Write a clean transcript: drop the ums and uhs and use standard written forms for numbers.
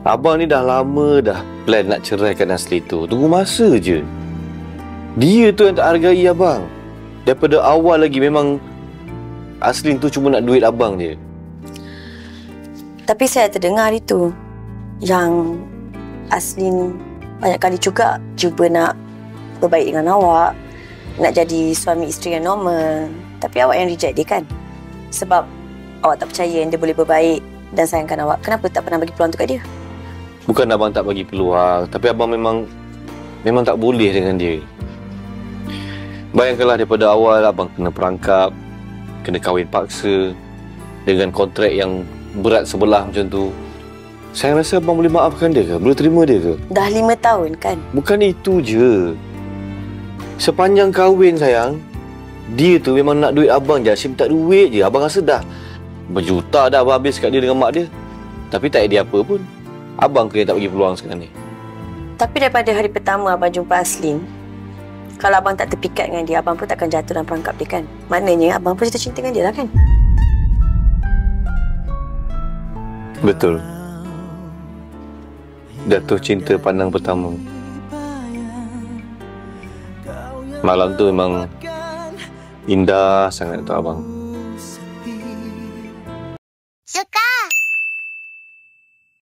Abang ni dah lama dah plan nak ceraikan Asli tu. Tunggu masa je. Dia tu yang tak hargai abang. Daripada awal lagi memang Aslin tu cuma nak duit abang je. Tapi saya terdengar itu yang Aslin banyak kali juga cuba nak berbaik dengan awak, nak jadi suami isteri yang normal. Tapi awak yang reject dia kan? Sebab awak tak percaya yang dia boleh berbaik dan sayangkan awak. Kenapa tak pernah bagi peluang tu kat dia? Bukan abang tak bagi peluang, tapi abang memang tak boleh dengan dia. Bayangkanlah daripada awal abang kena perangkap, kena kahwin paksa dengan kontrak yang berat sebelah macam tu. Saya rasa abang boleh maafkan dia ke? Boleh terima dia ke? Dah 5 tahun kan? Bukan itu je. Sepanjang kahwin sayang, dia tu memang nak duit abang je. Asyik minta duit je. Abang rasa dah berjuta dah abang habis kat dia dengan mak dia. Tapi tak ada apa pun. Abang ke yang tak bagi peluang sekarang ni. Tapi daripada hari pertama abang jumpa Aslin, kalau abang tak terpikat dengan dia, abang pun takkan jatuh dalam perangkap dia kan? Maknanya abang pun jatuh cinta dengan dia lah kan? Betul. Jatuh cinta pandang pertama. Malam tu memang indah sangat untuk abang.